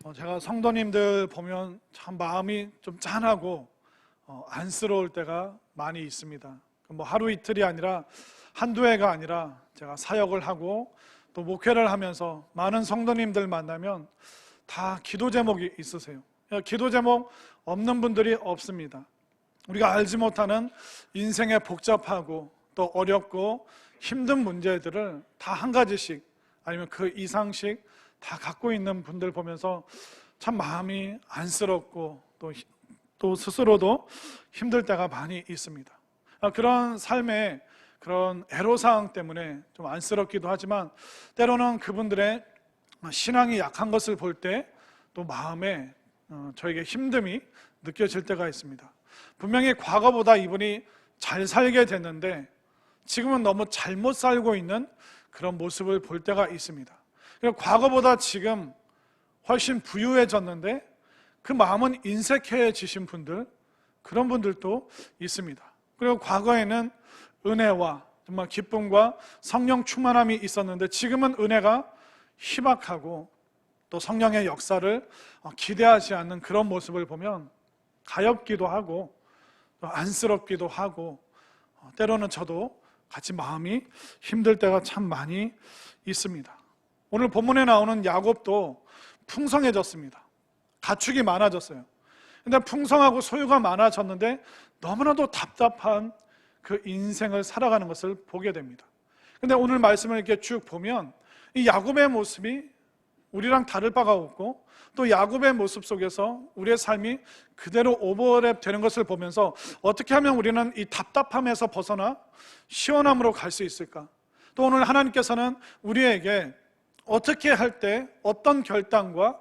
제가 성도님들 보면 참 마음이 좀 짠하고 안쓰러울 때가 많이 있습니다. 뭐 하루 이틀이 아니라 한두 해가 아니라 제가 사역을 하고 또 목회를 하면서 많은 성도님들 만나면 다 기도 제목이 있으세요. 기도 제목 없는 분들이 없습니다. 우리가 알지 못하는 인생의 복잡하고 또 어렵고 힘든 문제들을 다 한 가지씩 아니면 그 이상씩 다 갖고 있는 분들 보면서 참 마음이 안쓰럽고 또 스스로도 힘들 때가 많이 있습니다. 그런 삶의 그런 애로사항 때문에 좀 안쓰럽기도 하지만 때로는 그분들의 신앙이 약한 것을 볼 때 또 마음에 저에게 힘듦이 느껴질 때가 있습니다. 분명히 과거보다 이분이 잘 살게 됐는데 지금은 너무 잘못 살고 있는 그런 모습을 볼 때가 있습니다. 과거보다 지금 훨씬 부유해졌는데 그 마음은 인색해지신 분들, 그런 분들도 있습니다. 그리고 과거에는 은혜와 정말 기쁨과 성령 충만함이 있었는데 지금은 은혜가 희박하고 또 성령의 역사를 기대하지 않는 그런 모습을 보면 가엾기도 하고 또 안쓰럽기도 하고 때로는 저도 같이 마음이 힘들 때가 참 많이 있습니다. 오늘 본문에 나오는 야곱도 풍성해졌습니다. 가축이 많아졌어요. 근데 풍성하고 소유가 많아졌는데 너무나도 답답한 그 인생을 살아가는 것을 보게 됩니다. 근데 오늘 말씀을 이렇게 쭉 보면 이 야곱의 모습이 우리랑 다를 바가 없고 또 야곱의 모습 속에서 우리의 삶이 그대로 오버랩 되는 것을 보면서 어떻게 하면 우리는 이 답답함에서 벗어나 시원함으로 갈 수 있을까? 또 오늘 하나님께서는 우리에게 어떻게 할 때 어떤 결단과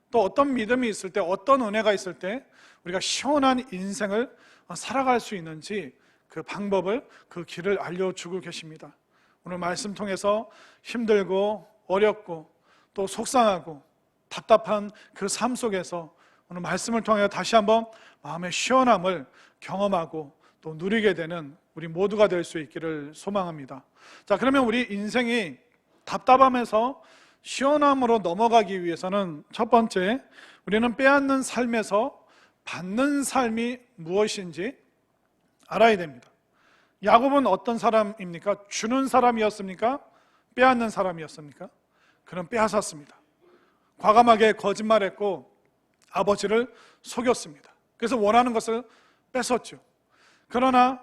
또 어떤 믿음이 있을 때 어떤 은혜가 있을 때 우리가 시원한 인생을 살아갈 수 있는지 그 방법을 그 길을 알려주고 계십니다. 오늘 말씀 통해서 힘들고 어렵고 또 속상하고 답답한 그 삶 속에서 오늘 말씀을 통해 다시 한번 마음의 시원함을 경험하고 또 누리게 되는 우리 모두가 될 수 있기를 소망합니다. 자, 그러면 우리 인생이 답답함에서 시원함으로 넘어가기 위해서는 첫 번째, 우리는 빼앗는 삶에서 받는 삶이 무엇인지 알아야 됩니다. 야곱은 어떤 사람입니까? 주는 사람이었습니까? 빼앗는 사람이었습니까? 그는 빼앗았습니다. 과감하게 거짓말했고 아버지를 속였습니다. 그래서 원하는 것을 뺏었죠. 그러나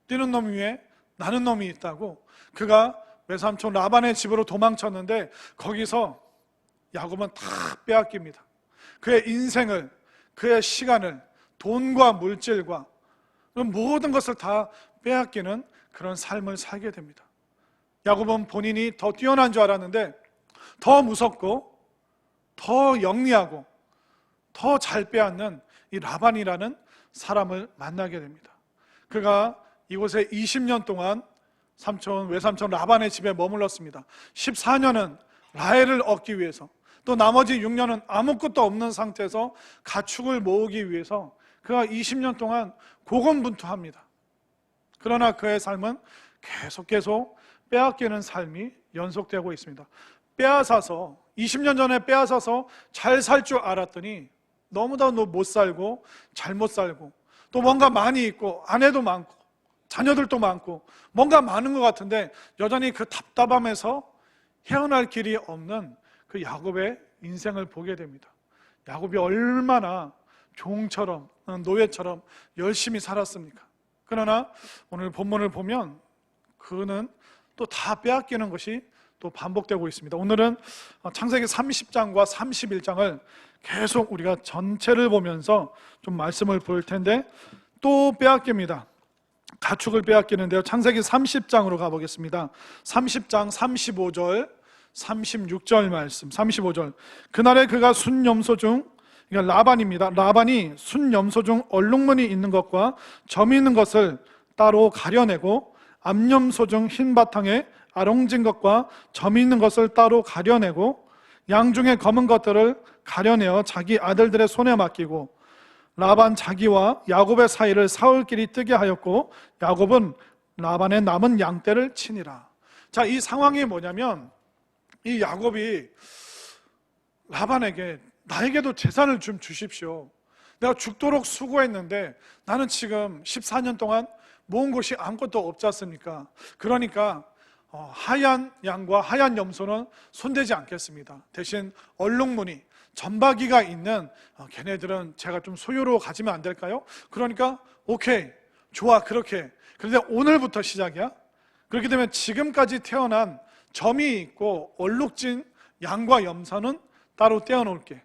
뛰는 놈 위에 나는 놈이 있다고 그가 외삼촌 라반의 집으로 도망쳤는데 거기서 야곱은 다 빼앗깁니다. 그의 인생을, 그의 시간을, 돈과 물질과 모든 것을 다 빼앗기는 그런 삶을 살게 됩니다. 야곱은 본인이 더 뛰어난 줄 알았는데 더 무섭고 더 영리하고 더 잘 빼앗는 이 라반이라는 사람을 만나게 됩니다. 그가 이곳에 20년 동안 외삼촌 라반의 집에 머물렀습니다. 14년은 라헬을 얻기 위해서, 또 나머지 6년은 아무것도 없는 상태에서 가축을 모으기 위해서 그가 20년 동안 고군분투합니다. 그러나 그의 삶은 계속 빼앗기는 삶이 연속되고 있습니다. 20년 전에 빼앗아서 잘 살 줄 알았더니 너무나 못 살고 잘못 살고 또 뭔가 많이 있고 아내도 많고 자녀들도 많고 뭔가 많은 것 같은데 여전히 그 답답함에서 헤어날 길이 없는 그 야곱의 인생을 보게 됩니다. 야곱이 얼마나 종처럼 노예처럼 열심히 살았습니까? 그러나 오늘 본문을 보면 그는 또 다 빼앗기는 것이 또 반복되고 있습니다. 오늘은 창세기 30장과 31장을 계속 우리가 전체를 보면서 좀 말씀을 볼 텐데 또 빼앗깁니다. 가축을 빼앗기는데요. 창세기 30장으로 가보겠습니다. 30장 35절 36절 말씀. 35절, 그날에 그가 순염소 중, 그러니까 라반입니다. 라반이 순염소 중 얼룩무늬 있는 것과 점이 있는 것을 따로 가려내고 암염소 중 흰 바탕에 아롱진 것과 점이 있는 것을 따로 가려내고 양 중에 검은 것들을 가려내어 자기 아들들의 손에 맡기고 라반 자기와 야곱의 사이를 사흘길이 뜨게 하였고 야곱은 라반의 남은 양떼를 치니라. 자, 이 상황이 뭐냐면 이 야곱이 라반에게 나에게도 재산을 좀 주십시오. 내가 죽도록 수고했는데 나는 지금 14년 동안 모은 것이 아무것도 없지 않습니까? 그러니까 하얀 양과 하얀 염소는 손대지 않겠습니다. 대신 얼룩무늬, 점박이가 있는 걔네들은 제가 좀 소유로 가지면 안 될까요? 그러니까 오케이, 좋아, 그렇게. 그런데 오늘부터 시작이야. 그렇게 되면 지금까지 태어난 점이 있고 얼룩진 양과 염소는 따로 떼어놓을게.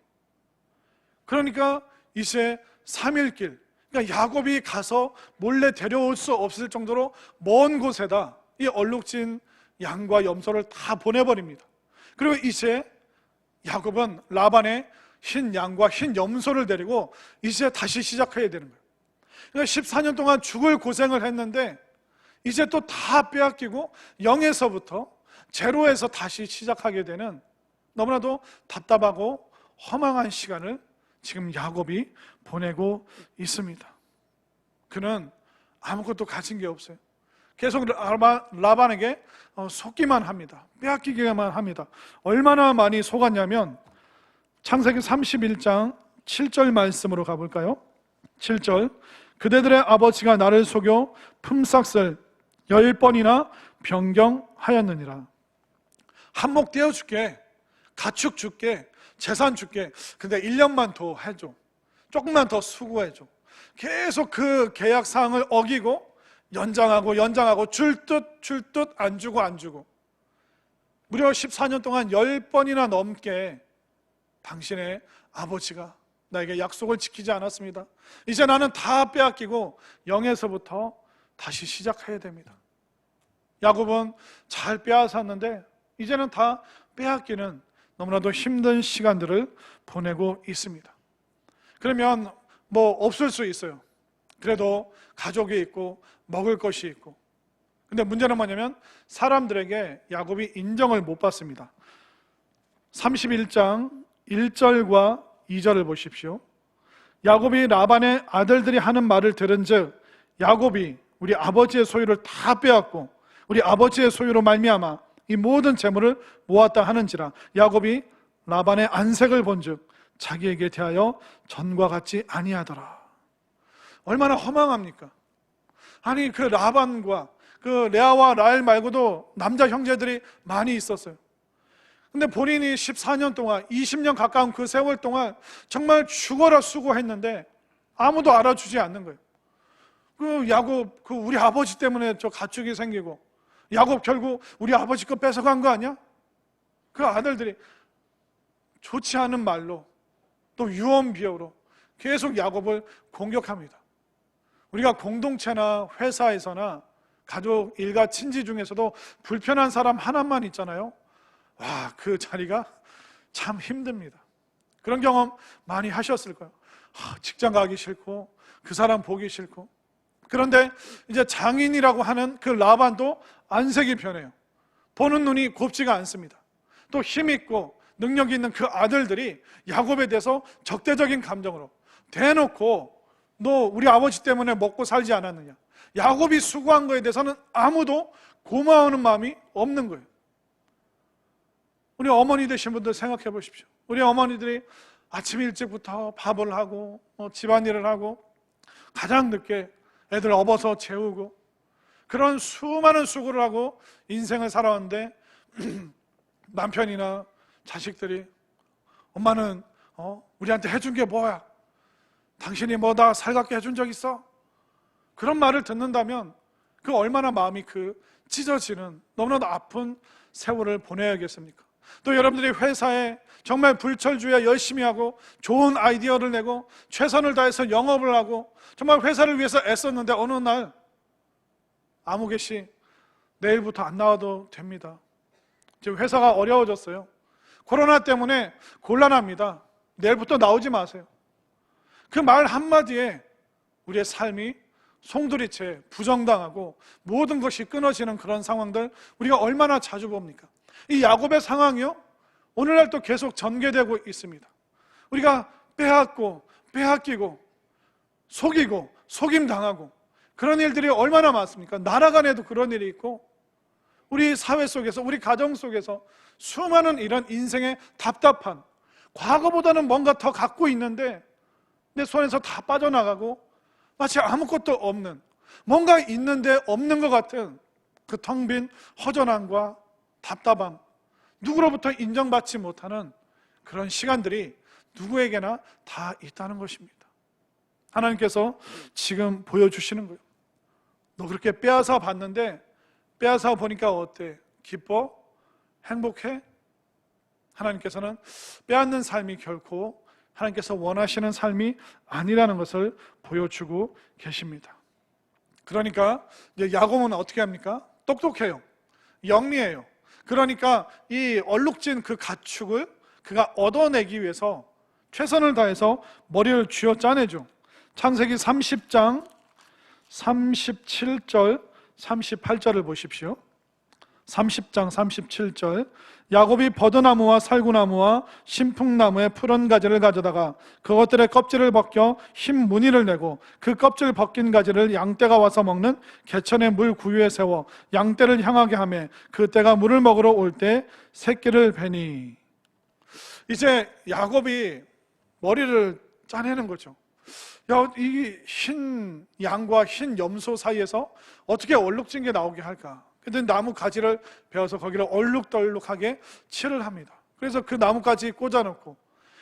그러니까 이제 3일길, 그러니까 야곱이 가서 몰래 데려올 수 없을 정도로 먼 곳에다 이 얼룩진 양과 염소를 다 보내버립니다. 그리고 이제 야곱은 라반의 흰 양과 흰 염소를 데리고 이제 다시 시작해야 되는 거예요. 그러니까 14년 동안 죽을 고생을 했는데 이제 또 다 빼앗기고 0에서부터 제로에서 다시 시작하게 되는 너무나도 답답하고 허망한 시간을 지금 야곱이 보내고 있습니다. 그는 아무것도 가진 게 없어요. 계속 라반에게 속기만 합니다. 빼앗기기만 합니다. 얼마나 많이 속았냐면 창세기 31장 7절 말씀으로 가볼까요? 7절, 그대들의 아버지가 나를 속여 품삯을 10번이나 변경하였느니라. 한몫 떼어줄게, 가축 줄게, 재산 줄게. 근데 1년만 더 해줘, 조금만 더 수고해줘. 계속 그 계약 사항을 어기고 연장하고 줄 듯 안 주고 무려 14년 동안 10번이나 넘게 당신의 아버지가 나에게 약속을 지키지 않았습니다. 이제 나는 다 빼앗기고 0에서부터 다시 시작해야 됩니다. 야곱은 잘 빼앗았는데 이제는 다 빼앗기는 너무나도 힘든 시간들을 보내고 있습니다. 그러면 뭐 없을 수 있어요. 그래도 가족이 있고 먹을 것이 있고. 근데 문제는 뭐냐면 사람들에게 야곱이 인정을 못 받습니다. 31장 1절과 2절을 보십시오. 야곱이 라반의 아들들이 하는 말을 들은즉 야곱이 우리 아버지의 소유를 다 빼앗고 우리 아버지의 소유로 말미암아 이 모든 재물을 모았다 하는지라. 야곱이 라반의 안색을 본즉 자기에게 대하여 전과 같지 아니하더라. 얼마나 허망합니까? 아니 그 라반과 그 레아와 라헬 말고도 남자 형제들이 많이 있었어요. 근데 본인이 14년 동안 20년 가까운 그 세월 동안 정말 죽어라 수고했는데 아무도 알아주지 않는 거예요. 그 야곱, 그 우리 아버지 때문에 저 가축이 생기고 야곱 결국 우리 아버지 거 뺏어간 거 아니야? 그 아들들이 좋지 않은 말로 또 유언비어로 계속 야곱을 공격합니다. 우리가 공동체나 회사에서나 가족, 일가, 친지 중에서도 불편한 사람 하나만 있잖아요. 와, 그 자리가 참 힘듭니다. 그런 경험 많이 하셨을 거예요. 직장 가기 싫고 그 사람 보기 싫고. 그런데 이제 장인이라고 하는 그 라반도 안색이 변해요. 보는 눈이 곱지가 않습니다. 또 힘있고 능력이 있는 그 아들들이 야곱에 대해서 적대적인 감정으로 대놓고 너 우리 아버지 때문에 먹고 살지 않았느냐, 야곱이 수고한 거에 대해서는 아무도 고마워하는 마음이 없는 거예요. 우리 어머니 되신 분들 생각해 보십시오. 우리 어머니들이 아침 일찍부터 밥을 하고 집안일을 하고 가장 늦게 애들 업어서 재우고 그런 수많은 수고를 하고 인생을 살아왔는데 남편이나 자식들이 엄마는 우리한테 해준 게 뭐야? 당신이 뭐 다 살갑게 해준 적 있어? 그런 말을 듣는다면 그 얼마나 마음이 찢어지는 너무나도 아픈 세월을 보내야겠습니까? 또 여러분들이 회사에 정말 불철주야 열심히 하고 좋은 아이디어를 내고 최선을 다해서 영업을 하고 정말 회사를 위해서 애썼는데 어느 날 아무개시 내일부터 안 나와도 됩니다. 지금 회사가 어려워졌어요. 코로나 때문에 곤란합니다. 내일부터 나오지 마세요. 그 말 한마디에 우리의 삶이 송두리째 부정당하고 모든 것이 끊어지는 그런 상황들 우리가 얼마나 자주 봅니까? 이 야곱의 상황이요, 오늘날 또 계속 전개되고 있습니다. 우리가 빼앗고 빼앗기고 속이고 속임당하고 그런 일들이 얼마나 많습니까? 나라 간에도 그런 일이 있고 우리 사회 속에서 우리 가정 속에서 수많은 이런 인생의 답답한 과거보다는 뭔가 더 갖고 있는데 내 손에서 다 빠져나가고 마치 아무것도 없는, 뭔가 있는데 없는 것 같은 그 텅 빈 허전함과 답답함, 누구로부터 인정받지 못하는 그런 시간들이 누구에게나 다 있다는 것입니다. 하나님께서 지금 보여주시는 거예요. 너 그렇게 빼앗아 봤는데 빼앗아 보니까 어때? 기뻐? 행복해? 하나님께서는 빼앗는 삶이 결코 하나님께서 원하시는 삶이 아니라는 것을 보여주고 계십니다. 그러니까 이제 야곱은 어떻게 합니까? 똑똑해요. 영리해요. 그러니까 이 얼룩진 그 가축을 그가 얻어내기 위해서 최선을 다해서 머리를 쥐어 짜내죠. 창세기 30장 37절 38절을 보십시오. 30장 37절, 야곱이 버드나무와 살구나무와 신풍나무의 푸른 가지를 가져다가 그것들의 껍질을 벗겨 흰 무늬를 내고 그 껍질 벗긴 가지를 양떼가 와서 먹는 개천의 물 구유에 세워 양떼를 향하게 하며 그 떼가 물을 먹으러 올 때 새끼를 베니. 이제 야곱이 머리를 짜내는 거죠. 이 흰 양과 흰 염소 사이에서 어떻게 얼룩진 게 나오게 할까? 근데 나무 가지를 베어서 거기를 얼룩덜룩하게 칠을 합니다. 그래서 그 나무까지 꽂아놓고,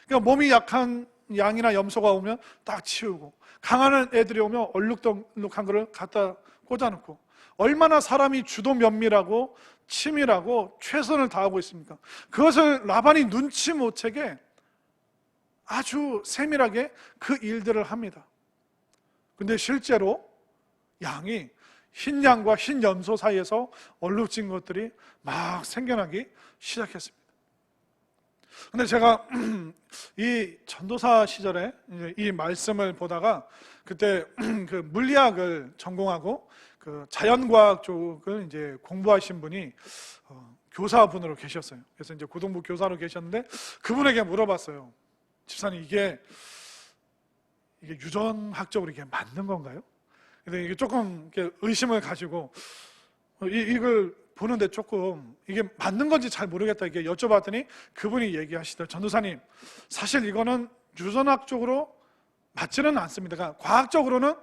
그러니까 몸이 약한 양이나 염소가 오면 딱 치우고, 강한 애들이 오면 얼룩덜룩한 거를 갖다 꽂아놓고, 얼마나 사람이 주도 면밀하고 치밀하고 최선을 다하고 있습니까? 그것을 라반이 눈치 못 채게 아주 세밀하게 그 일들을 합니다. 근데 실제로 양이 흰 양과 흰 염소 사이에서 얼룩진 것들이 막 생겨나기 시작했습니다. 근데 제가 이 전도사 시절에 이 말씀을 보다가 그때 그 물리학을 전공하고 그 자연과학 쪽을 이제 공부하신 분이 교사분으로 계셨어요. 그래서 이제 고등부 교사로 계셨는데 그분에게 물어봤어요. 집사님, 이게 유전학적으로 이게 맞는 건가요? 근데 이게 조금 이렇게 의심을 가지고 이걸 보는데 조금 이게 맞는 건지 잘 모르겠다 이게 여쭤봤더니 그분이 얘기하시더라고요. 전도사님, 사실 이거는 유전학적으로 맞지는 않습니다. 그러니까 과학적으로는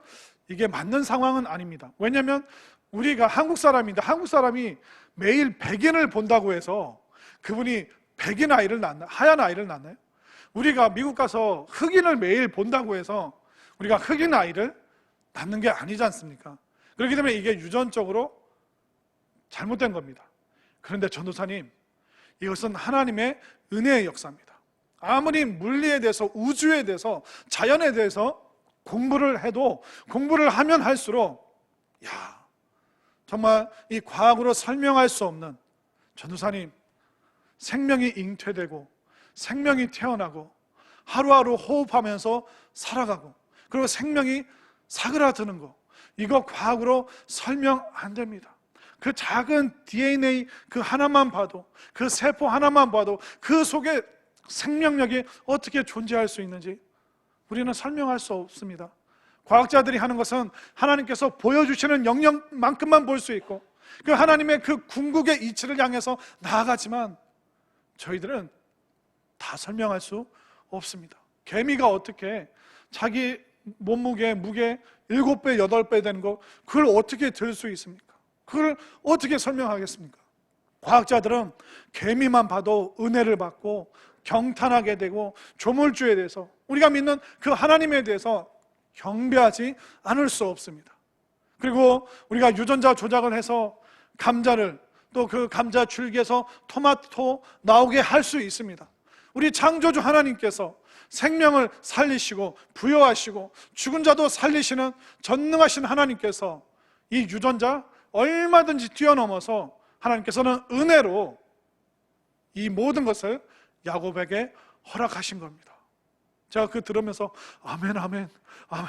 이게 맞는 상황은 아닙니다. 왜냐하면 우리가 한국 사람인데 한국 사람이 매일 백인을 본다고 해서 그분이 백인 아이를 낳나, 하얀 아이를 낳나요? 우리가 미국 가서 흑인을 매일 본다고 해서 우리가 흑인 아이를 낳는 게 아니지 않습니까? 그렇기 때문에 이게 유전적으로 잘못된 겁니다. 그런데 전도사님, 이것은 하나님의 은혜의 역사입니다. 아무리 물리에 대해서, 우주에 대해서, 자연에 대해서 공부를 해도 공부를 하면 할수록 정말 이 과학으로 설명할 수 없는, 전도사님, 생명이 잉태되고 생명이 태어나고 하루하루 호흡하면서 살아가고 그리고 생명이 사그라드는 거, 이거 과학으로 설명 안 됩니다. 그 작은 DNA 그 하나만 봐도, 그 세포 하나만 봐도 그 속에 생명력이 어떻게 존재할 수 있는지 우리는 설명할 수 없습니다. 과학자들이 하는 것은 하나님께서 보여주시는 영역만큼만 볼 수 있고 그 하나님의 그 궁극의 이치를 향해서 나아가지만 저희들은 다 설명할 수 없습니다. 개미가 어떻게 자기 몸무게, 무게 7배, 8배 되는 거 그걸 어떻게 들 수 있습니까? 그걸 어떻게 설명하겠습니까? 과학자들은 개미만 봐도 은혜를 받고 경탄하게 되고 조물주에 대해서, 우리가 믿는 그 하나님에 대해서 경배하지 않을 수 없습니다. 그리고 우리가 유전자 조작을 해서 감자를, 또 그 감자 줄기에서 토마토 나오게 할 수 있습니다. 우리 창조주 하나님께서 생명을 살리시고 부여하시고 죽은 자도 살리시는 전능하신 하나님께서 이 유전자 얼마든지 뛰어넘어서 하나님께서는 은혜로 이 모든 것을 야곱에게 허락하신 겁니다. 제가 그 들으면서 아멘 아멘 아멘.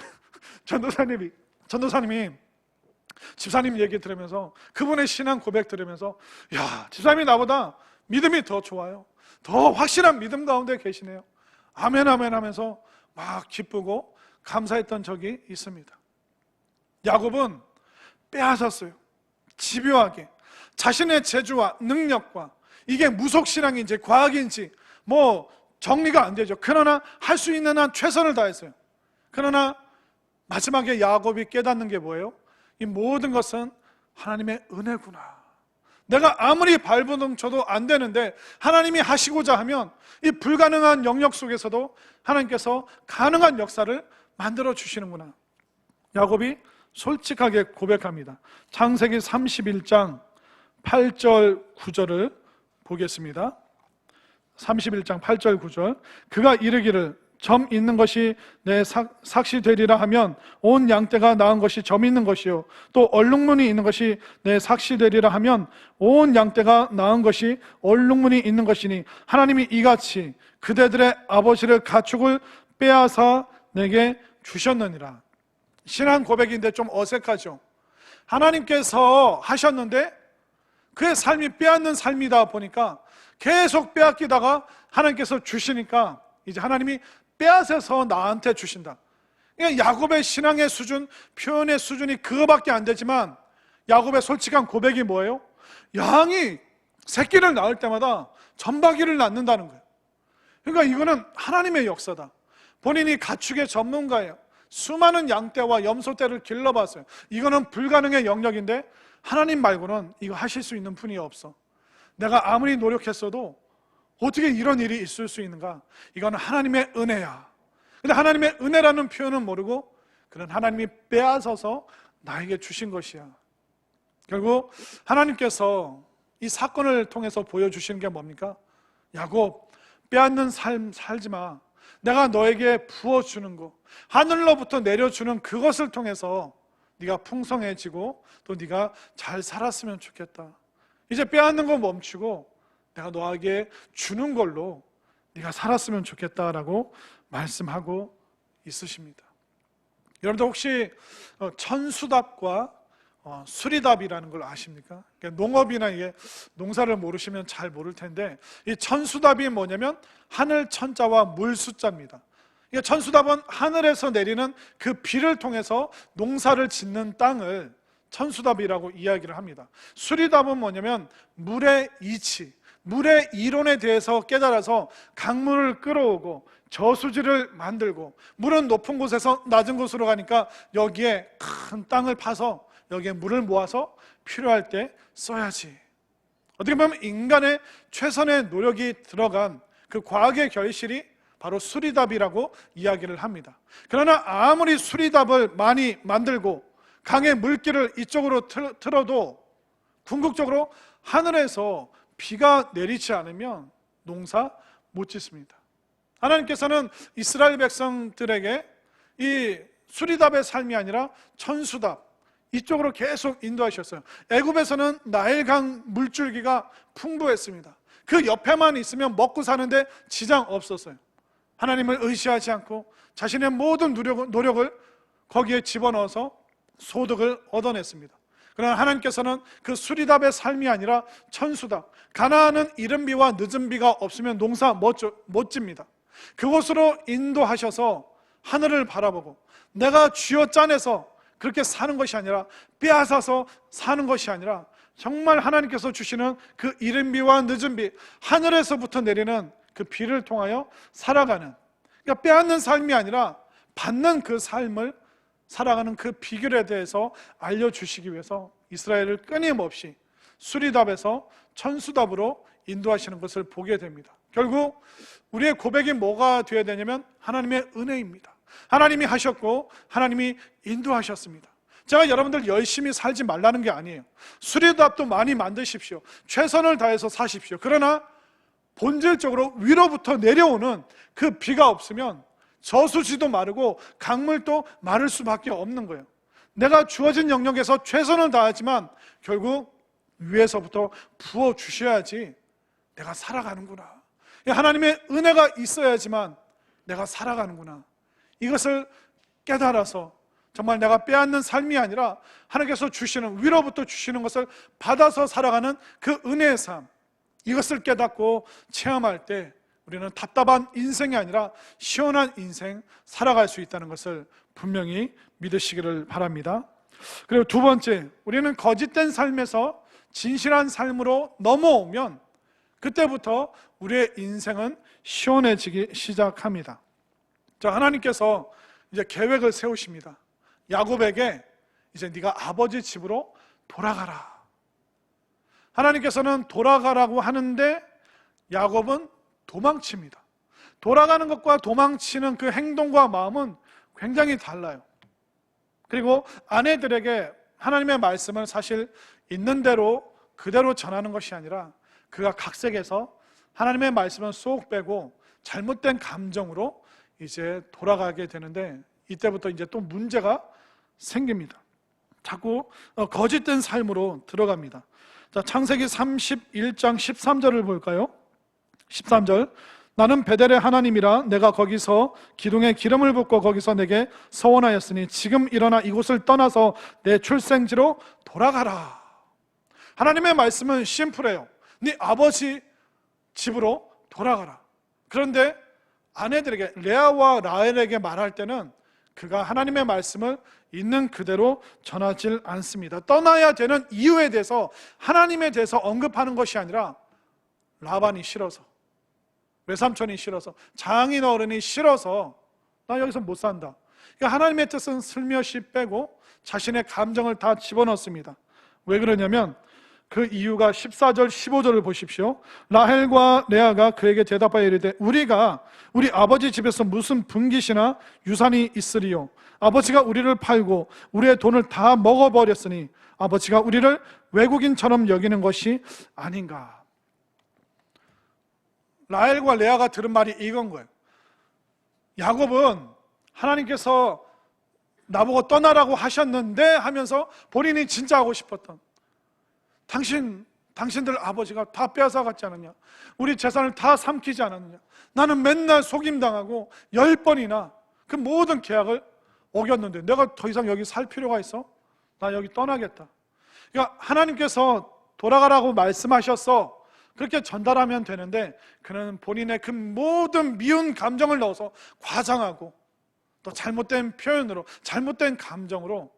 전도사님이 집사님 얘기 들으면서 그분의 신앙 고백 들으면서 집사님이 나보다 믿음이 더 좋아요, 더 확실한 믿음 가운데 계시네요, 아멘 아멘 하면서 막 기쁘고 감사했던 적이 있습니다. 야곱은 빼앗았어요. 집요하게 자신의 재주와 능력과, 이게 무속신앙인지 과학인지 뭐 정리가 안 되죠. 그러나 할 수 있는 한 최선을 다했어요. 그러나 마지막에 야곱이 깨닫는 게 뭐예요? 이 모든 것은 하나님의 은혜구나. 내가 아무리 발버둥쳐도 안 되는데 하나님이 하시고자 하면 이 불가능한 영역 속에서도 하나님께서 가능한 역사를 만들어 주시는구나. 야곱이 솔직하게 고백합니다. 창세기 31장 8절 9절을 보겠습니다. 31장 8절 9절. 그가 이르기를 점 있는 것이 내 삭시 되리라 하면 온 양떼가 낳은 것이 점 있는 것이요 또 얼룩무늬 있는 것이 내 삭시 되리라 하면 온 양떼가 낳은 것이 얼룩무늬 있는 것이니 하나님이 이같이 그대들의 아버지를 가축을 빼앗아 내게 주셨느니라. 신앙 고백인데 좀 어색하죠. 하나님께서 하셨는데 그의 삶이 빼앗는 삶이다 보니까 계속 빼앗기다가 하나님께서 주시니까 이제 하나님이 빼앗아서 나한테 주신다. 그러니까 야곱의 신앙의 수준, 표현의 수준이 그거밖에 안 되지만 야곱의 솔직한 고백이 뭐예요? 양이 새끼를 낳을 때마다 점박이를 낳는다는 거예요. 그러니까 이거는 하나님의 역사다. 본인이 가축의 전문가예요. 수많은 양떼와 염소떼를 길러봤어요. 이거는 불가능의 영역인데 하나님 말고는 이거 하실 수 있는 분이 없어. 내가 아무리 노력했어도 어떻게 이런 일이 있을 수 있는가? 이거는 하나님의 은혜야. 근데 하나님의 은혜라는 표현은 모르고 그런 하나님이 빼앗아서 나에게 주신 것이야. 결국 하나님께서 이 사건을 통해서 보여주시는 게 뭡니까? 야곱, 빼앗는 삶 살지 마. 내가 너에게 부어주는 거, 하늘로부터 내려주는 그것을 통해서 네가 풍성해지고 또 네가 잘 살았으면 좋겠다. 이제 빼앗는 거 멈추고 내가 너에게 주는 걸로 네가 살았으면 좋겠다라고 말씀하고 있으십니다. 여러분들 혹시 천수답과 수리답이라는 걸 아십니까? 그러니까 농업이나 이게 농사를 모르시면 잘 모를 텐데 이 천수답이 뭐냐면 하늘 천자와 물 숫자입니다. 그러니까 천수답은 하늘에서 내리는 그 비를 통해서 농사를 짓는 땅을 천수답이라고 이야기를 합니다. 수리답은 뭐냐면 물의 이치, 물의 이론에 대해서 깨달아서 강물을 끌어오고 저수지를 만들고 물은 높은 곳에서 낮은 곳으로 가니까 여기에 큰 땅을 파서 여기에 물을 모아서 필요할 때 써야지. 어떻게 보면 인간의 최선의 노력이 들어간 그 과학의 결실이 바로 수리답이라고 이야기를 합니다. 그러나 아무리 수리답을 많이 만들고 강의 물길을 이쪽으로 틀어도 궁극적으로 하늘에서 비가 내리지 않으면 농사 못 짓습니다. 하나님께서는 이스라엘 백성들에게 이 수리답의 삶이 아니라 천수답, 이쪽으로 계속 인도하셨어요. 애굽에서는 나일강 물줄기가 풍부했습니다. 그 옆에만 있으면 먹고 사는데 지장 없었어요. 하나님을 의지하지 않고 자신의 모든 노력을 거기에 집어넣어서 소득을 얻어냈습니다. 그러나 하나님께서는 그 수리답의 삶이 아니라 천수답, 가나안은 이른 비와 늦은 비가 없으면 농사 못 집니다. 그곳으로 인도하셔서 하늘을 바라보고 내가 쥐어짜내서 그렇게 사는 것이 아니라 빼앗아서 사는 것이 아니라 정말 하나님께서 주시는 그 이른 비와 늦은 비, 하늘에서부터 내리는 그 비를 통하여 살아가는, 그러니까 빼앗는 삶이 아니라 받는 그 삶을 살아가는 그 비결에 대해서 알려주시기 위해서 이스라엘을 끊임없이 수리답에서 천수답으로 인도하시는 것을 보게 됩니다. 결국 우리의 고백이 뭐가 되어야 되냐면 하나님의 은혜입니다. 하나님이 하셨고 하나님이 인도하셨습니다. 제가 여러분들 열심히 살지 말라는 게 아니에요. 수리답도 많이 만드십시오. 최선을 다해서 사십시오. 그러나 본질적으로 위로부터 내려오는 그 비가 없으면 저수지도 마르고 강물도 마를 수밖에 없는 거예요. 내가 주어진 영역에서 최선을 다하지만 결국 위에서부터 부어주셔야지 내가 살아가는구나. 하나님의 은혜가 있어야지만 내가 살아가는구나. 이것을 깨달아서 정말 내가 빼앗는 삶이 아니라 하나님께서 주시는, 위로부터 주시는 것을 받아서 살아가는 그 은혜의 삶, 이것을 깨닫고 체험할 때 우리는 답답한 인생이 아니라 시원한 인생 살아갈 수 있다는 것을 분명히 믿으시기를 바랍니다. 그리고 두 번째, 우리는 거짓된 삶에서 진실한 삶으로 넘어오면 그때부터 우리의 인생은 시원해지기 시작합니다. 자, 하나님께서 이제 계획을 세우십니다. 야곱에게 이제 네가 아버지 집으로 돌아가라. 하나님께서는 돌아가라고 하는데 야곱은 도망칩니다. 돌아가는 것과 도망치는 그 행동과 마음은 굉장히 달라요. 그리고 아내들에게 하나님의 말씀을 사실 있는 대로 그대로 전하는 것이 아니라 그가 각색해서 하나님의 말씀을 쏙 빼고 잘못된 감정으로 이제 돌아가게 되는데, 이때부터 이제 또 문제가 생깁니다. 자꾸 거짓된 삶으로 들어갑니다. 자, 창세기 31장 13절을 볼까요? 13절, 나는 베델의 하나님이라 내가 거기서 기둥에 기름을 붓고 거기서 내게 서원하였으니 지금 일어나 이곳을 떠나서 내 출생지로 돌아가라. 하나님의 말씀은 심플해요. 네 아버지 집으로 돌아가라. 그런데 아내들에게, 레아와 라헬에게 말할 때는 그가 하나님의 말씀을 있는 그대로 전하질 않습니다. 떠나야 되는 이유에 대해서, 하나님에 대해서 언급하는 것이 아니라 라반이 싫어서, 외삼촌이 싫어서, 장인 어른이 싫어서 나 여기서 못 산다. 그러니까 하나님의 뜻은 슬며시 빼고 자신의 감정을 다 집어넣습니다. 왜 그러냐면 그 이유가 14절 15절을 보십시오. 라헬과 레아가 그에게 대답하여 이르되 우리가 우리 아버지 집에서 무슨 분깃이나 유산이 있으리요? 아버지가 우리를 팔고 우리의 돈을 다 먹어버렸으니 아버지가 우리를 외국인처럼 여기는 것이 아닌가. 라헬과 레아가 들은 말이 이건 거예요. 야곱은 하나님께서 나보고 떠나라고 하셨는데 하면서 본인이 진짜 하고 싶었던, 당신들 아버지가 다 빼앗아갔지 않았냐? 우리 재산을 다 삼키지 않았느냐? 나는 맨날 속임당하고 10번이나 그 모든 계약을 어겼는데 내가 더 이상 여기 살 필요가 있어? 나 여기 떠나겠다. 그러니까 하나님께서 돌아가라고 말씀하셔서 그렇게 전달하면 되는데, 그는 본인의 그 모든 미운 감정을 넣어서 과장하고 또 잘못된 표현으로, 잘못된 감정으로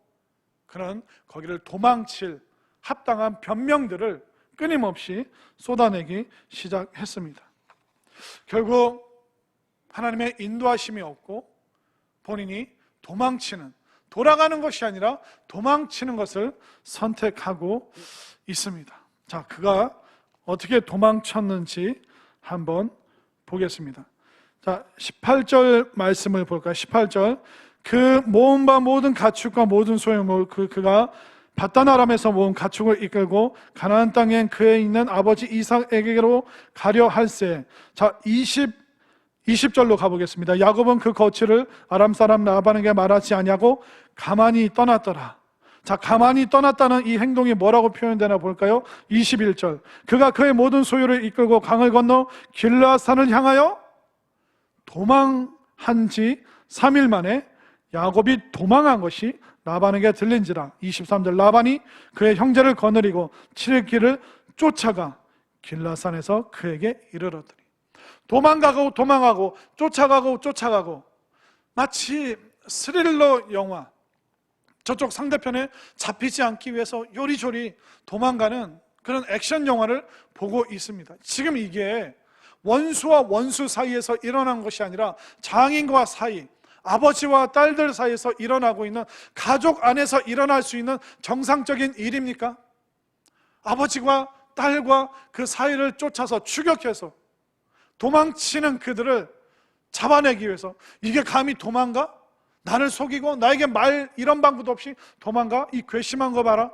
그는 거기를 도망칠 합당한 변명들을 끊임없이 쏟아내기 시작했습니다. 결국 하나님의 인도하심이 없고 본인이 도망치는, 돌아가는 것이 아니라 도망치는 것을 선택하고 있습니다. 자, 그가 어떻게 도망쳤는지 한번 보겠습니다. 자, 18절 말씀을 볼까요? 18절, 그 모은 바 모든 가축과 모든 소유물, 그가 밧단 아람에서 모은 가축을 이끌고 가나안 땅엔 그에 있는 아버지 이삭에게로 가려 할세. 자, 20절로 가보겠습니다. 야곱은 그 거취를 아람 사람 라반에게 말하지 아니하고 가만히 떠났더라. 자, 가만히 떠났다는 이 행동이 뭐라고 표현되나 볼까요? 21절, 그가 그의 모든 소유를 이끌고 강을 건너 길르앗산을 향하여 도망한 지 3일 만에 야곱이 도망한 것이 라반에게 들린지라. 23절, 라반이 그의 형제를 거느리고 7일 길을 쫓아가 길르앗산에서 그에게 이르렀더니. 도망가고 도망하고 쫓아가고 쫓아가고, 마치 스릴러 영화, 저쪽 상대편에 잡히지 않기 위해서 요리조리 도망가는 그런 액션 영화를 보고 있습니다. 지금 이게 원수와 원수 사이에서 일어난 것이 아니라 장인과 사이, 아버지와 딸들 사이에서 일어나고 있는, 가족 안에서 일어날 수 있는 정상적인 일입니까? 아버지와 딸과 그 사이를 쫓아서 추격해서 도망치는 그들을 잡아내기 위해서, 이게 감히 도망가? 나를 속이고 나에게 말 이런 방법도 없이 도망가? 이 괘씸한 거 봐라.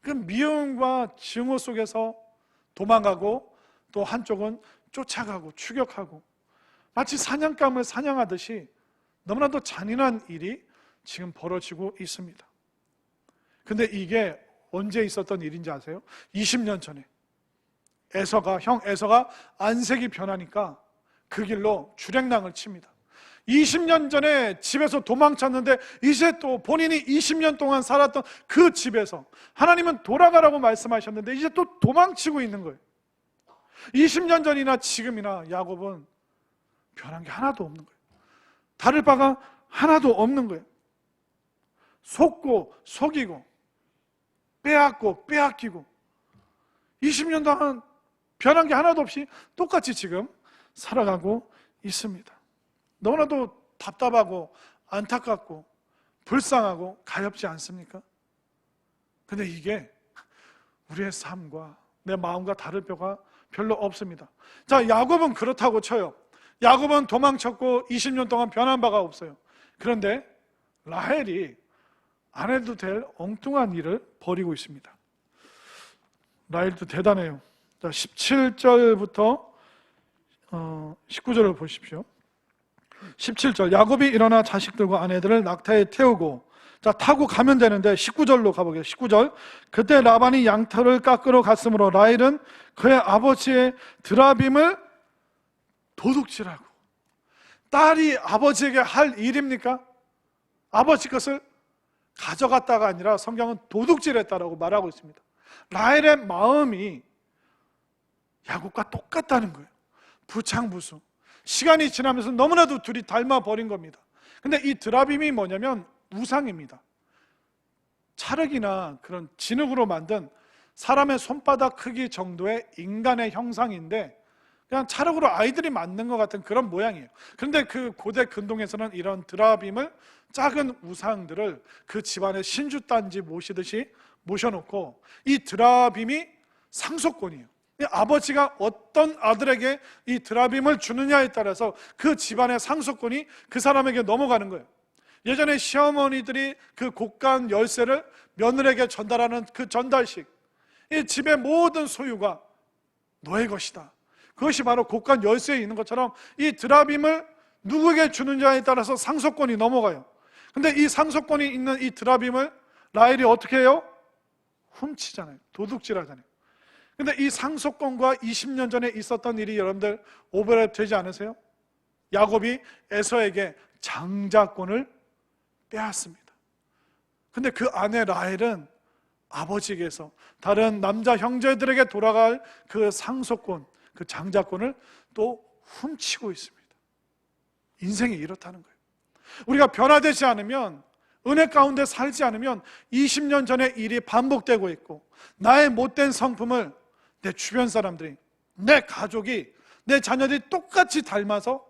그 미움과 증오 속에서 도망가고 또 한쪽은 쫓아가고 추격하고, 마치 사냥감을 사냥하듯이 너무나도 잔인한 일이 지금 벌어지고 있습니다. 근데 이게 언제 있었던 일인지 아세요? 20년 전에 형 에서가 안색이 변하니까 그 길로 주랭랑을 칩니다. 20년 전에 집에서 도망쳤는데 이제 또 본인이 20년 동안 살았던 그 집에서 하나님은 돌아가라고 말씀하셨는데 이제 또 도망치고 있는 거예요. 20년 전이나 지금이나 야곱은 변한 게 하나도 없는 거예요. 다를 바가 하나도 없는 거예요. 속고 속이고 빼앗고 빼앗기고 20년 동안 변한 게 하나도 없이 똑같이 지금 살아가고 있습니다. 너무나도 답답하고 안타깝고 불쌍하고 가엾지 않습니까? 근데 이게 우리의 삶과 내 마음과 다를 뼈가 별로 없습니다. 자, 야곱은 그렇다고 쳐요. 야곱은 도망쳤고 20년 동안 변한 바가 없어요. 그런데 라헬이 안 해도 될 엉뚱한 일을 벌이고 있습니다. 라헬도 대단해요. 자, 17절부터 19절을 보십시오. 17절, 야곱이 일어나 자식들과 아내들을 낙타에 태우고, 자, 타고 가면 되는데 19절로 가보겠습니다. 19절, 그때 라반이 양털을 깎으러 갔으므로 라헬은 그의 아버지의 드라빔을 도둑질하고. 딸이 아버지에게 할 일입니까? 아버지 것을 가져갔다가 아니라 성경은 도둑질했다라고 말하고 있습니다. 라헬의 마음이 야곱과 똑같다는 거예요. 부창부수. 시간이 지나면서 너무나도 둘이 닮아버린 겁니다. 근데 이 드라빔이 뭐냐면 우상입니다. 찰흙이나 그런 진흙으로 만든 사람의 손바닥 크기 정도의 인간의 형상인데, 그냥 찰흙으로 아이들이 만든 것 같은 그런 모양이에요. 그런데 그 고대 근동에서는 이런 드라빔을, 작은 우상들을 그 집안의 신주단지 모시듯이 모셔놓고, 이 드라빔이 상속권이에요. 아버지가 어떤 아들에게 이 드라빔을 주느냐에 따라서 그 집안의 상속권이 그 사람에게 넘어가는 거예요. 예전에 시어머니들이 그 곡간 열쇠를 며느리에게 전달하는 그 전달식, 이 집의 모든 소유가 너의 것이다. 그것이 바로 곡간 열쇠에 있는 것처럼 이 드라빔을 누구에게 주느냐에 따라서 상속권이 넘어가요. 근데 이 상속권이 있는 이 드라빔을 라헬이 어떻게 해요? 훔치잖아요. 도둑질하잖아요. 근데 이 상속권과 20년 전에 있었던 일이 여러분들 오버랩 되지 않으세요? 야곱이 에서에게 장자권을 빼앗습니다. 근데 그 아내 라헬은 아버지에게서 다른 남자 형제들에게 돌아갈 그 상속권, 그 장자권을 또 훔치고 있습니다. 인생이 이렇다는 거예요. 우리가 변화되지 않으면, 은혜 가운데 살지 않으면 20년 전의 일이 반복되고 있고, 나의 못된 성품을 내 주변 사람들이, 내 가족이, 내 자녀들이 똑같이 닮아서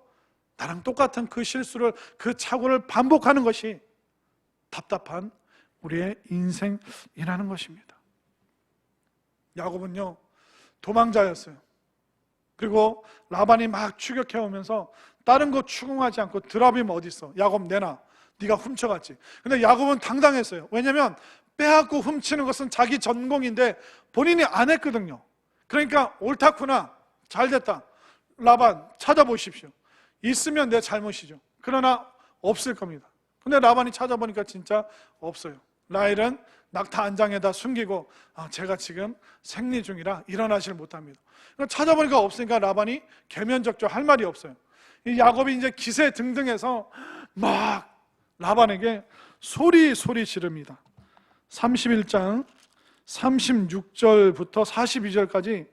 나랑 똑같은 그 실수를, 그 착오를 반복하는 것이 답답한 우리의 인생이라는 것입니다. 야곱은요, 도망자였어요. 그리고 라반이 막 추격해 오면서 다른 거 추궁하지 않고 드라빔 어디 있어? 야곱 내놔. 네가 훔쳐갔지. 근데 야곱은 당당했어요. 왜냐하면 빼앗고 훔치는 것은 자기 전공인데 본인이 안 했거든요. 그러니까 옳다구나, 잘됐다, 라반 찾아보십시오. 있으면 내 잘못이죠. 그러나 없을 겁니다. 근데 라반이 찾아보니까 진짜 없어요. 라헬은 낙타 안장에다 숨기고, 제가 지금 생리 중이라 일어나질 못합니다. 찾아보니까 없으니까 라반이 계면적조 할 말이 없어요. 이 야곱이 이제 기세 등등해서 막 라반에게 소리 지릅니다. 31장 36절부터 42절까지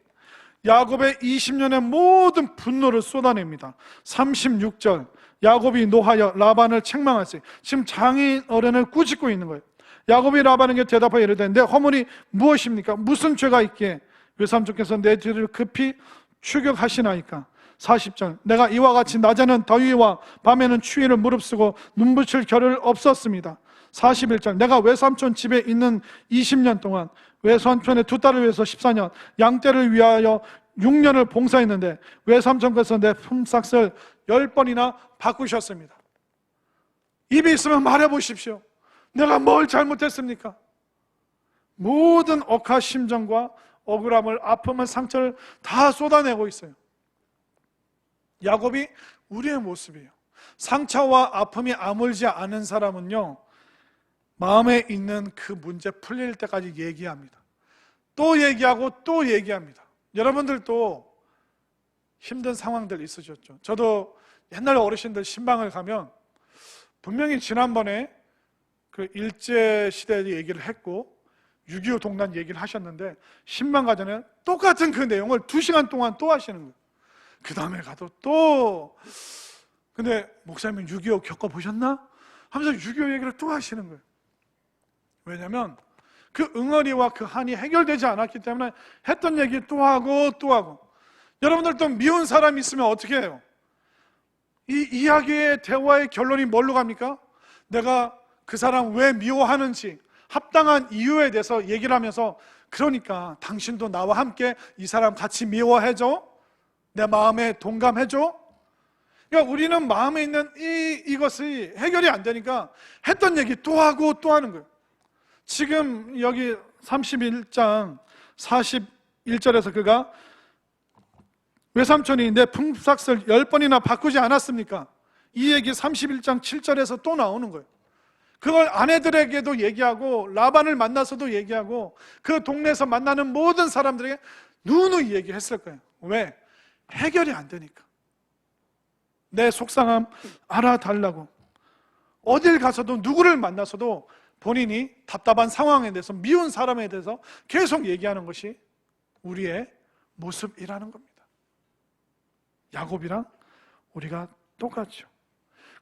야곱의 20년의 모든 분노를 쏟아냅니다. 36절, 야곱이 노하여 라반을 책망하세요. 지금 장인 어른을 꾸짖고 있는 거예요. 야곱이 라반에게 대답하여 이르되, 내 허물이 무엇입니까? 무슨 죄가 있기에 외삼촌께서 내 뒤를 급히 추격하시나이까? 40절, 내가 이와 같이 낮에는 더위와 밤에는 추위를 무릅쓰고 눈부칠 겨를 없었습니다. 41절, 내가 외삼촌 집에 있는 20년 동안 외삼촌의 두 딸을 위해서 14년, 양떼를 위하여 6년을 봉사했는데 외삼촌께서 내 품삯을 10번이나 바꾸셨습니다. 입이 있으면 말해보십시오. 내가 뭘 잘못했습니까? 모든 억하 심정과 억울함을, 아픔을, 상처를 다 쏟아내고 있어요. 야곱이 우리의 모습이에요. 상처와 아픔이 아물지 않은 사람은요, 마음에 있는 그 문제 풀릴 때까지 얘기합니다. 또 얘기하고 또 얘기합니다. 여러분들도 힘든 상황들 있으셨죠? 저도 옛날 어르신들 신방을 가면 분명히 지난번에 그 일제시대 얘기를 했고 6.25 동란 얘기를 하셨는데 신방 가전에 똑같은 그 내용을 2시간 동안 또 하시는 거예요. 그 다음에 가도 또, 근데 목사님 6.25 겪어보셨나? 하면서 6.25 얘기를 또 하시는 거예요. 왜냐하면 그 응어리와 그 한이 해결되지 않았기 때문에 했던 얘기 또 하고 또 하고, 여러분들도 미운 사람이 있으면 어떻게 해요? 이 이야기의 대화의 결론이 뭘로 갑니까? 내가 그 사람 왜 미워하는지 합당한 이유에 대해서 얘기를 하면서, 그러니까 당신도 나와 함께 이 사람 같이 미워해줘, 내 마음에 동감해줘. 그러니까 우리는 마음에 있는 이것이 해결이 안 되니까 했던 얘기 또 하고 또 하는 거예요. 지금 여기 31장 41절에서 그가 외삼촌이 내 품삯을 10번이나 바꾸지 않았습니까? 이 얘기 31장 7절에서 또 나오는 거예요. 그걸 아내들에게도 얘기하고 라반을 만나서도 얘기하고 그 동네에서 만나는 모든 사람들에게 누누이 얘기했을 거예요. 왜? 해결이 안 되니까. 내 속상함 알아달라고. 어딜 가서도 누구를 만나서도 본인이 답답한 상황에 대해서, 미운 사람에 대해서 계속 얘기하는 것이 우리의 모습이라는 겁니다. 야곱이랑 우리가 똑같죠.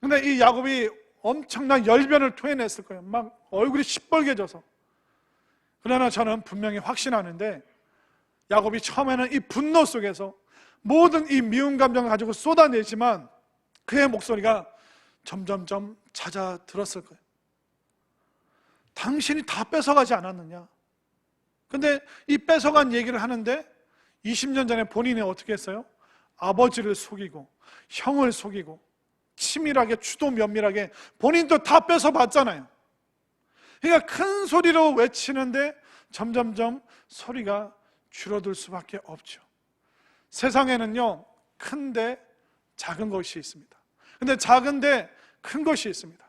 근데 이 야곱이 엄청난 열변을 토해냈을 거예요. 막 얼굴이 시뻘개져서. 그러나 저는 분명히 확신하는데 야곱이 처음에는 이 분노 속에서 모든 이 미운 감정을 가지고 쏟아내지만 그의 목소리가 점점점 잦아들었을 거예요. 당신이 다 뺏어가지 않았느냐? 근데 이 뺏어간 얘기를 하는데 20년 전에 본인이 어떻게 했어요? 아버지를 속이고 형을 속이고 치밀하게 추도 면밀하게 본인도 다 뺏어봤잖아요. 그러니까 큰 소리로 외치는데 점점점 소리가 줄어들 수밖에 없죠. 세상에는요, 큰데 작은 것이 있습니다. 근데 작은데 큰 것이 있습니다.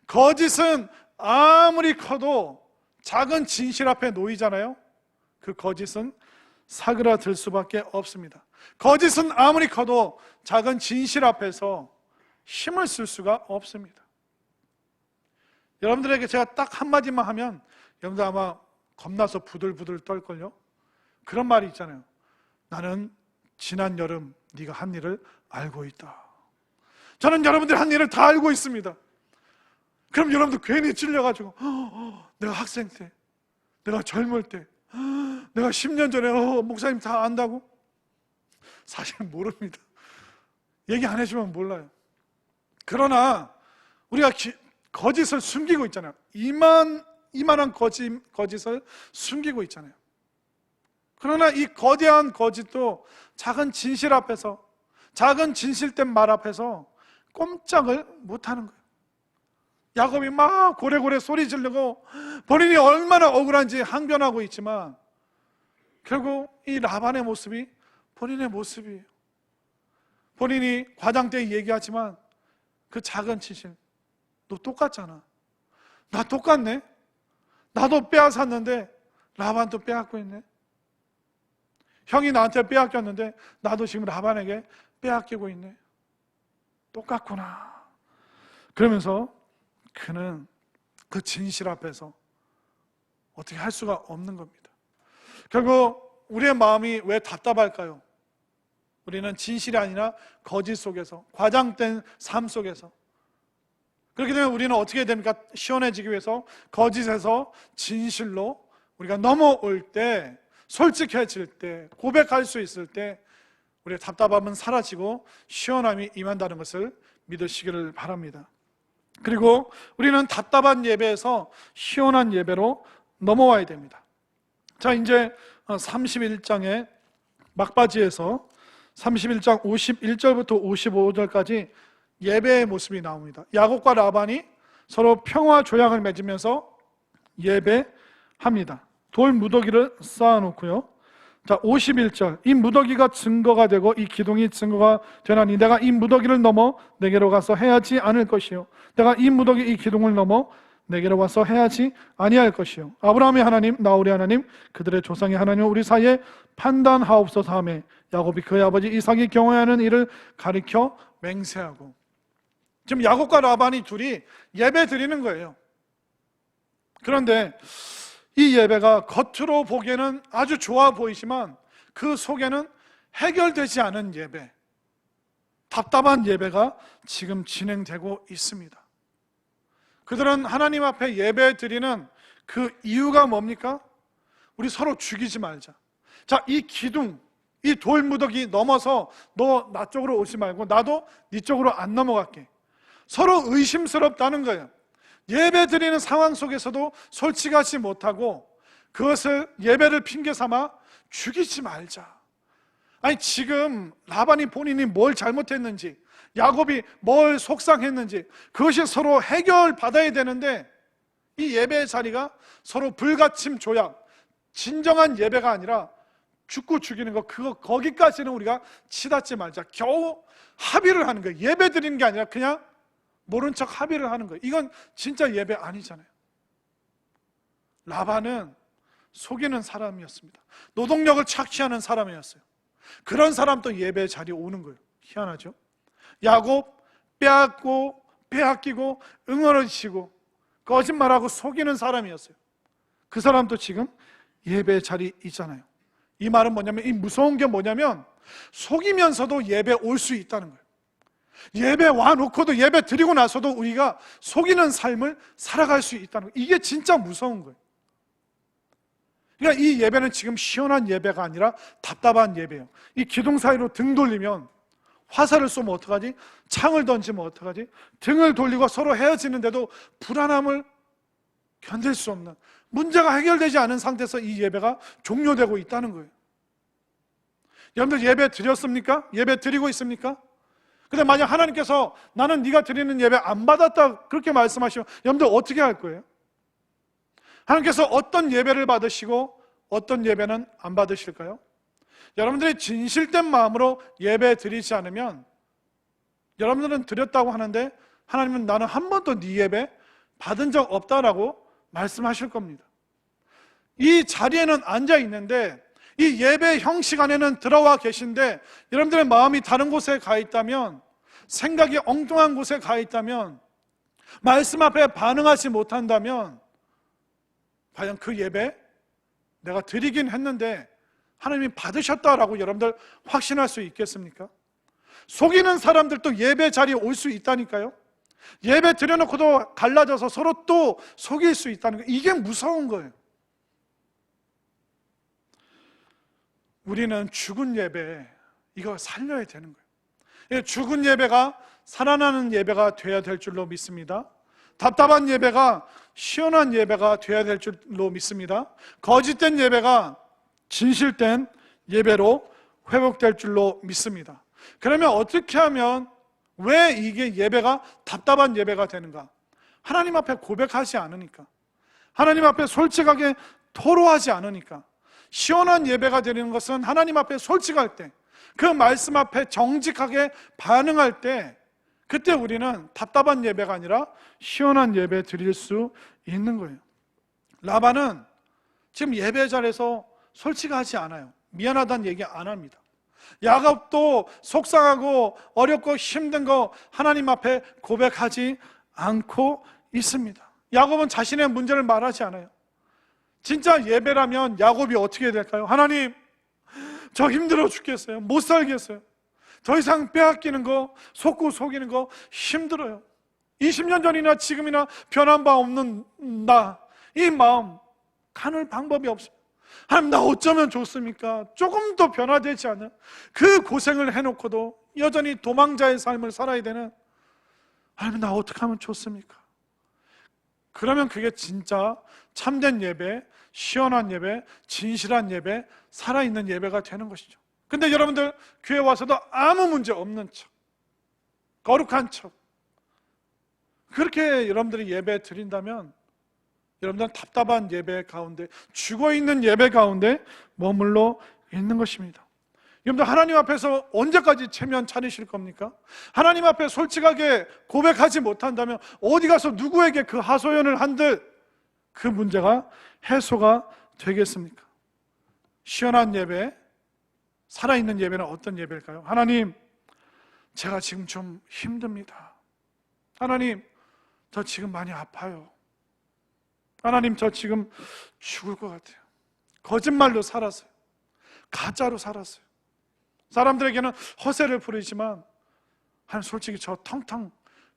거짓은 아무리 커도 작은 진실 앞에 놓이잖아요. 그 거짓은 사그라들 수밖에 없습니다. 거짓은 아무리 커도 작은 진실 앞에서 힘을 쓸 수가 없습니다. 여러분들에게 제가 딱 한마디만 하면 여러분들 아마 겁나서 부들부들 떨걸요. 그런 말이 있잖아요. 나는 지난 여름 네가 한 일을 알고 있다. 저는 여러분들 한 일을 다 알고 있습니다. 그럼 여러분들 괜히 찔려가지고 내가 학생 때, 내가 젊을 때, 내가 10년 전에 목사님 다 안다고? 사실 모릅니다. 얘기 안 해주면 몰라요. 그러나 우리가 거짓을 숨기고 있잖아요. 이만한 거짓을 숨기고 있잖아요. 그러나 이 거대한 거짓도 작은 진실 앞에서, 작은 진실된 말 앞에서 꼼짝을 못하는 거예요. 야곱이 막 고래고래 소리 지르고 본인이 얼마나 억울한지 항변하고 있지만 결국 이 라반의 모습이 본인의 모습이에요. 본인이 과장 때 얘기하지만 그 작은 진실, 너 똑같잖아. 나 똑같네. 나도 빼앗았는데 라반도 빼앗고 있네. 형이 나한테 빼앗겼는데 나도 지금 라반에게 빼앗기고 있네. 똑같구나. 그러면서 그는 그 진실 앞에서 어떻게 할 수가 없는 겁니다. 결국 우리의 마음이 왜 답답할까요? 우리는 진실이 아니라 거짓 속에서, 과장된 삶 속에서. 그렇게 되면 우리는 어떻게 됩니까? 시원해지기 위해서 거짓에서 진실로 우리가 넘어올 때, 솔직해질 때, 고백할 수 있을 때 우리의 답답함은 사라지고 시원함이 임한다는 것을 믿으시기를 바랍니다. 그리고 우리는 답답한 예배에서 시원한 예배로 넘어와야 됩니다. 자, 이제 31장의 막바지에서 31장 51절부터 55절까지 예배의 모습이 나옵니다. 야곱과 라반이 서로 평화 조약을 맺으면서 예배합니다. 돌 무더기를 쌓아놓고요. 자, 51절. 이 무더기가 증거가 되고 이 기둥이 증거가 되나니 내가 이 무더기를 넘어 내게로 가서 해하지 않을 것이요, 내가 이 무더기 이 기둥을 넘어 내게로 와서 해하지 아니할 것이요, 아브라함의 하나님 나홀의 하나님 그들의 조상의 하나님 우리 사이에 판단하옵소서 하매 야곱이 그의 아버지 이삭이 경외하는 일을 가리켜 맹세하고. 지금 야곱과 라반이 둘이 예배 드리는 거예요. 그런데 이 예배가 겉으로 보기에는 아주 좋아 보이지만 그 속에는 해결되지 않은 예배, 답답한 예배가 지금 진행되고 있습니다. 그들은 하나님 앞에 예배 드리는 그 이유가 뭡니까? 우리 서로 죽이지 말자. 자, 이 기둥, 이 돌무더기 넘어서 너 나 쪽으로 오지 말고 나도 네 쪽으로 안 넘어갈게. 서로 의심스럽다는 거예요. 예배 드리는 상황 속에서도 솔직하지 못하고 그것을 예배를 핑계 삼아 죽이지 말자. 아니, 지금 라반이 본인이 뭘 잘못했는지, 야곱이 뭘 속상했는지 그것이 서로 해결받아야 되는데, 이 예배의 자리가 서로 불가침 조약, 진정한 예배가 아니라 죽고 죽이는 거, 거기까지는 우리가 치닫지 말자. 겨우 합의를 하는 거예요. 예배 드리는 게 아니라 그냥 모른 척 합의를 하는 거예요. 이건 진짜 예배 아니잖아요. 라반은 속이는 사람이었습니다. 노동력을 착취하는 사람이었어요. 그런 사람도 예배 자리에 오는 거예요. 희한하죠? 야곱 빼앗고 빼앗기고 응어리치고 거짓말하고 속이는 사람이었어요. 그 사람도 지금 예배 자리에 있잖아요. 이 말은 뭐냐면, 이 무서운 게 뭐냐면 속이면서도 예배 올 수 있다는 거예요. 예배 와놓고도, 예배 드리고 나서도 우리가 속이는 삶을 살아갈 수 있다는 거예요. 이게 진짜 무서운 거예요. 그러니까 이 예배는 지금 시원한 예배가 아니라 답답한 예배예요. 이 기둥 사이로 등 돌리면, 화살을 쏘면 어떡하지? 창을 던지면 어떡하지? 등을 돌리고 서로 헤어지는데도 불안함을 견딜 수 없는, 문제가 해결되지 않은 상태에서 이 예배가 종료되고 있다는 거예요. 여러분들 예배 드렸습니까? 예배 드리고 있습니까? 근데 만약 하나님께서 나는 네가 드리는 예배 안 받았다 그렇게 말씀하시면 여러분들 어떻게 할 거예요? 하나님께서 어떤 예배를 받으시고 어떤 예배는 안 받으실까요? 여러분들이 진실된 마음으로 예배 드리지 않으면, 여러분들은 드렸다고 하는데 하나님은 나는 한 번도 네 예배 받은 적 없다라고 말씀하실 겁니다. 이 자리에는 앉아 있는데, 이 예배 형식 안에는 들어와 계신데, 여러분들의 마음이 다른 곳에 가 있다면, 생각이 엉뚱한 곳에 가 있다면, 말씀 앞에 반응하지 못한다면, 과연 그 예배 내가 드리긴 했는데 하나님이 받으셨다라고 여러분들 확신할 수 있겠습니까? 속이는 사람들도 예배 자리에 올 수 있다니까요. 예배 드려놓고도 갈라져서 서로 또 속일 수 있다는 거예요. 이게 무서운 거예요. 우리는 죽은 예배, 이거 살려야 되는 거예요. 죽은 예배가 살아나는 예배가 되어야 될 줄로 믿습니다. 답답한 예배가 시원한 예배가 되어야 될 줄로 믿습니다. 거짓된 예배가 진실된 예배로 회복될 줄로 믿습니다. 그러면 어떻게 하면, 왜 이게 예배가 답답한 예배가 되는가? 하나님 앞에 고백하지 않으니까, 하나님 앞에 솔직하게 토로하지 않으니까. 시원한 예배가 되는 것은 하나님 앞에 솔직할 때, 그 말씀 앞에 정직하게 반응할 때, 그때 우리는 답답한 예배가 아니라 시원한 예배 드릴 수 있는 거예요. 라반은 지금 예배 자리에서 솔직하지 않아요. 미안하다는 얘기 안 합니다. 야곱도 속상하고 어렵고 힘든 거 하나님 앞에 고백하지 않고 있습니다. 야곱은 자신의 문제를 말하지 않아요. 진짜 예배라면 야곱이 어떻게 해야 될까요? 하나님, 저 힘들어 죽겠어요. 못 살겠어요. 더 이상 빼앗기는 거, 속고 속이는 거 힘들어요. 20년 전이나 지금이나 변한 바 없는 나, 이 마음 가눌 방법이 없어요. 하나님, 나 어쩌면 좋습니까? 조금 더 변화되지 않은 그 고생을 해놓고도 여전히 도망자의 삶을 살아야 되는, 하나님, 나 어떻게 하면 좋습니까? 그러면 그게 진짜 참된 예배, 시원한 예배, 진실한 예배, 살아있는 예배가 되는 것이죠. 근데 여러분들 교회 와서도 아무 문제 없는 척, 거룩한 척, 그렇게 여러분들이 예배 드린다면 여러분들은 답답한 예배 가운데, 죽어있는 예배 가운데 머물러 있는 것입니다. 여러분들 하나님 앞에서 언제까지 체면 차리실 겁니까? 하나님 앞에 솔직하게 고백하지 못한다면 어디 가서 누구에게 그 하소연을 한들 그 문제가 해소가 되겠습니까? 시원한 예배, 살아있는 예배는 어떤 예배일까요? 하나님, 제가 지금 좀 힘듭니다. 하나님, 저 지금 많이 아파요. 하나님, 저 지금 죽을 것 같아요. 거짓말로 살았어요. 가짜로 살았어요. 사람들에게는 허세를 부리지만 하나님, 솔직히 저 텅텅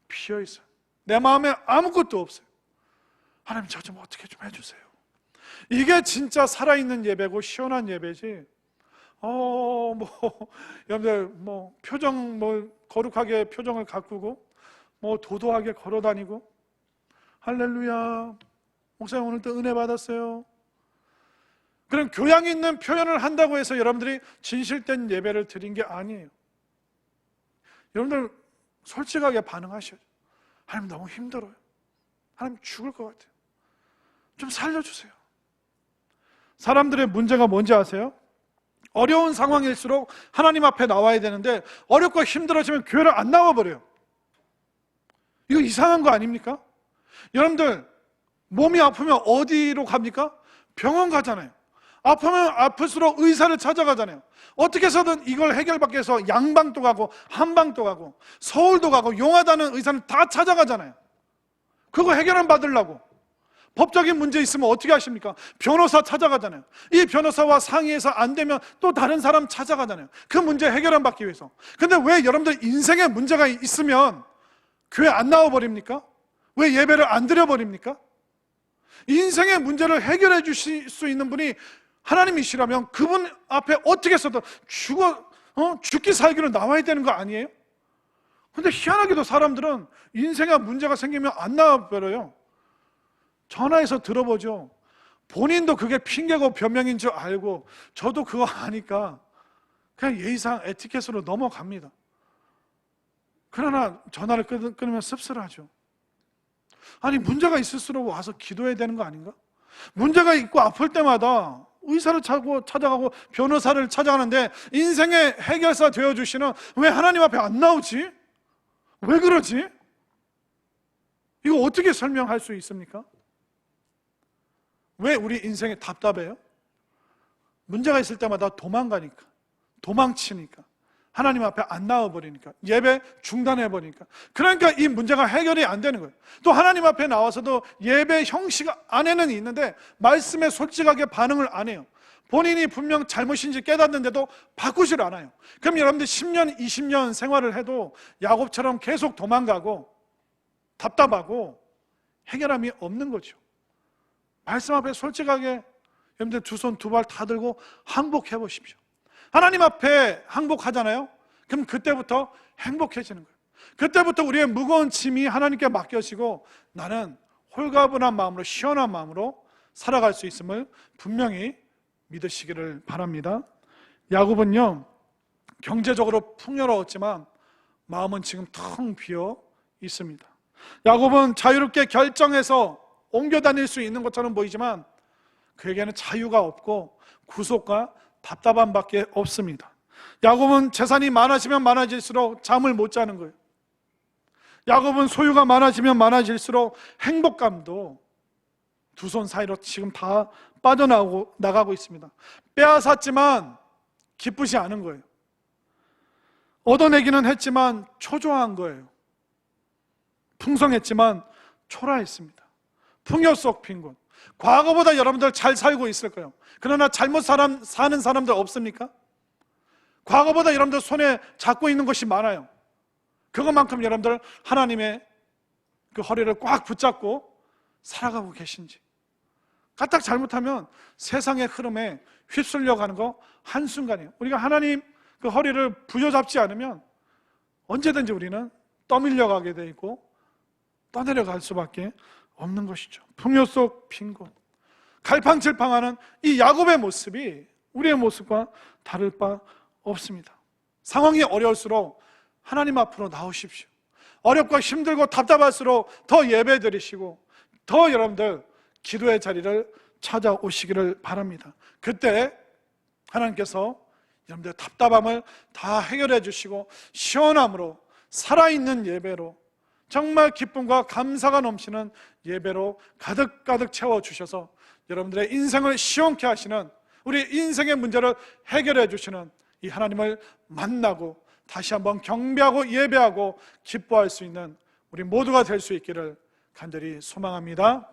비어있어요. 내 마음에 아무것도 없어요. 하나님, 저 좀 어떻게 좀 해주세요. 이게 진짜 살아있는 예배고 시원한 예배지, 여러분들 표정 거룩하게 표정을 가꾸고 도도하게 걸어다니고, 할렐루야, 목사님 오늘도 은혜 받았어요. 그런 교양 있는 표현을 한다고 해서 여러분들이 진실된 예배를 드린 게 아니에요. 여러분들 솔직하게 반응하셔야죠. 하나님 너무 힘들어요. 하나님 죽을 것 같아요. 좀 살려주세요. 사람들의 문제가 뭔지 아세요? 어려운 상황일수록 하나님 앞에 나와야 되는데 어렵고 힘들어지면 교회를 안 나와버려요. 이거 이상한 거 아닙니까? 여러분들 몸이 아프면 어디로 갑니까? 병원 가잖아요. 아프면 아플수록 의사를 찾아가잖아요. 어떻게 해서든 이걸 해결받기 위해서 양방도 가고 한방도 가고 서울도 가고 용하다는 의사는 다 찾아가잖아요. 그거 해결을 받으려고. 법적인 문제 있으면 어떻게 하십니까? 변호사 찾아가잖아요. 이 변호사와 상의해서 안 되면 또 다른 사람 찾아가잖아요. 그 문제 해결을 받기 위해서. 근데 왜 여러분들 인생에 문제가 있으면 교회 안 나와버립니까? 왜 예배를 안 드려버립니까? 인생의 문제를 해결해 주실 수 있는 분이 하나님이시라면 그분 앞에 어떻게 해서든 죽기 살기로 나와야 되는 거 아니에요? 근데 희한하게도 사람들은 인생에 문제가 생기면 안 나와버려요. 전화해서 들어보죠. 본인도 그게 핑계고 변명인 줄 알고 저도 그거 아니까 그냥 예의상 에티켓으로 넘어갑니다. 그러나 전화를 끊으면 씁쓸하죠. 아니 문제가 있을수록 와서 기도해야 되는 거 아닌가? 문제가 있고 아플 때마다 의사를 찾아가고 변호사를 찾아가는데 인생의 해결사 되어주시는 왜 하나님 앞에 안 나오지? 왜 그러지? 이거 어떻게 설명할 수 있습니까? 왜 우리 인생이 답답해요? 문제가 있을 때마다 도망가니까, 도망치니까, 하나님 앞에 안 나와버리니까, 예배 중단해버리니까. 그러니까 이 문제가 해결이 안 되는 거예요. 또 하나님 앞에 나와서도 예배 형식 안에는 있는데 말씀에 솔직하게 반응을 안 해요. 본인이 분명 잘못인지 깨닫는데도 바꾸질 않아요. 그럼 여러분들 10년, 20년 생활을 해도 야곱처럼 계속 도망가고 답답하고 해결함이 없는 거죠. 말씀 앞에 솔직하게 여러분들 두 손 두 발 다 들고 항복해 보십시오. 하나님 앞에 항복하잖아요. 그럼 그때부터 행복해지는 거예요. 그때부터 우리의 무거운 짐이 하나님께 맡겨지고 나는 홀가분한 마음으로, 시원한 마음으로 살아갈 수 있음을 분명히 믿으시기를 바랍니다. 야곱은요, 경제적으로 풍요로웠지만 마음은 지금 텅 비어 있습니다. 야곱은 자유롭게 결정해서 옮겨 다닐 수 있는 것처럼 보이지만 그에게는 자유가 없고 구속과 답답함밖에 없습니다. 야곱은 재산이 많아지면 많아질수록 잠을 못 자는 거예요. 야곱은 소유가 많아지면 많아질수록 행복감도 두 손 사이로 지금 다 빠져나가고 있습니다. 빼앗았지만 기쁘지 않은 거예요. 얻어내기는 했지만 초조한 거예요. 풍성했지만 초라했습니다. 풍요 속 빈곤. 과거보다 여러분들 잘 살고 있을 거예요. 그러나 잘못 사는 사람들 없습니까? 과거보다 여러분들 손에 잡고 있는 것이 많아요. 그것만큼 여러분들 하나님의 그 허리를 꽉 붙잡고 살아가고 계신지. 까딱 잘못하면 세상의 흐름에 휩쓸려 가는 거 한순간이에요. 우리가 하나님 그 허리를 부여잡지 않으면 언제든지 우리는 떠밀려 가게 돼 있고 떠내려갈 수밖에 없는 것이죠. 풍요 속 빈곤, 갈팡질팡하는 이 야곱의 모습이 우리의 모습과 다를 바 없습니다. 상황이 어려울수록 하나님 앞으로 나오십시오. 어렵고 힘들고 답답할수록 더 예배드리시고 더 여러분들 기도의 자리를 찾아오시기를 바랍니다. 그때 하나님께서 여러분들의 답답함을 다 해결해 주시고 시원함으로 살아있는 예배로 정말 기쁨과 감사가 넘치는 예배로 가득가득 채워주셔서 여러분들의 인생을 시원케 하시는, 우리 인생의 문제를 해결해 주시는 이 하나님을 만나고 다시 한번 경배하고 예배하고 기뻐할 수 있는 우리 모두가 될 수 있기를 간절히 소망합니다.